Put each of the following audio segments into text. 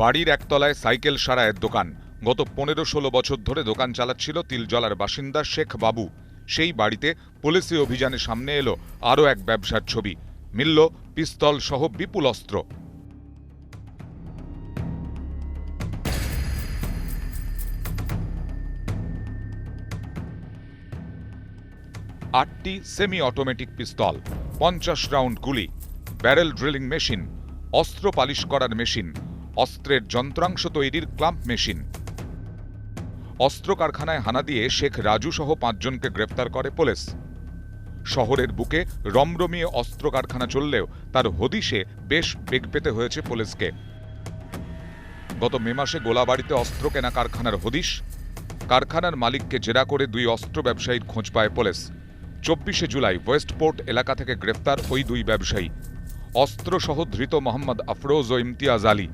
বাড়ির একতলায় সাইকেল সারাইয়ের দোকান। গত 15-16 বছর ধরে দোকান চালাচ্ছিল তিলজলার বাসিন্দা শেখ বাবু। সেই বাড়িতে পুলিশি অভিযানে সামনে এলো আরও এক ব্যবসার ছবি। মিলল পিস্তল সহ বিপুল অস্ত্র। আটটি সেমি অটোমেটিক পিস্তল, 50 রাউন্ড গুলি, ব্যারেল ড্রিলিং মেশিন, অস্ত্র পালিশ করার মেশিন, অস্ত্রের যন্ত্রাংশ তৈরির ক্লাম্প মেশিন। অস্ত্র কারখানায় হানা দিয়ে শেখ রাজু সহ 5 জনকে গ্রেফতার করে পুলিশ। শহরের বুকে রমরমিয়ে অস্ত্র কারখানা চললেও তার হদিশে বেশ বেগ পেতে হয়েছে পুলিশকে। গত মে মাসে গোলাবাড়িতে অস্ত্র কেনা কারখানার হদিশ। কারখানার মালিককে জেরা করে 2 অস্ত্র ব্যবসায়ীর খোঁজ পায় পুলিশ। 24 জুলাই ওয়েস্টপোর্ট এলাকা থেকে গ্রেফতার ওই 2 ব্যবসায়ী। অস্ত্রসহ ধৃত মোহাম্মদ আফরোজ ও ইমতিয়াজ আলী।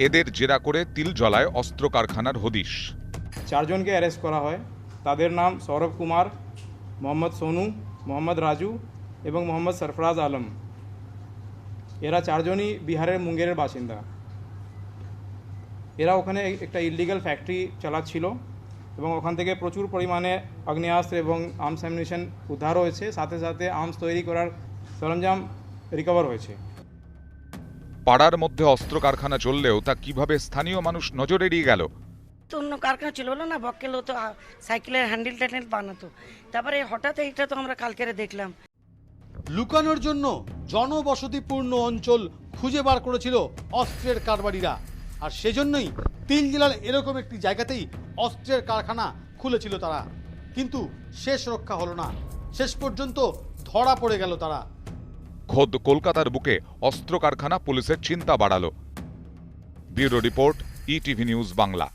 এদের জেরা করে তিলজলায় অস্ত্র কারখানার হদিশ। 4 জনকে অ্যারেস্ট করা হয়। তাদের নাম সৌরভ কুমার, মোহাম্মদ সোনু, মোহাম্মদ রাজু এবং মোহাম্মদ সরফরাজ আলম। এরা 4 জনই বিহারের মুঙ্গেরের বাসিন্দা। এরা ওখানে একটা ইললিগাল ফ্যাক্টরি চালাচ্ছিল এবং ওখান থেকে প্রচুর পরিমাণে আগ্নেয়াস্ত্র এবং আর্মস অ্যামিউনিশন উদ্ধার হয়েছে। সাথে সাথে আর্মস তৈরি করার সরঞ্জাম রিকভার হয়েছে। পাড়ার মধ্যে অস্ত্র কারখানা চললেও তা কিভাবে স্থানীয় মানুষ নজর এড়িয়ে গেল? তো অন্য কারখানা ছিল না, বক্কেল তো সাইকেলের হ্যান্ডেল ট্যান্ডেল বানাতো। তারপরে হঠাৎ এইটা তো আমরা কালকেরে দেখলাম। লুকানোর জন্য জনবসতিপূর্ণ অঞ্চল খুঁজে বার করেছিল অস্ত্রের কারবারিরা, আর সেজন্যই তিলজলার এরকম একটি জায়গাতেই অস্ত্রের কারখানা খুলেছিল তারা। কিন্তু শেষ রক্ষা হলো না, শেষ পর্যন্ত ধরা পড়ে গেল তারা। খোদ কলকাতার বুকে অস্ত্র কারখানা পুলিশের চিন্তা বাড়ালো। Bureau report, ETV news Bangla.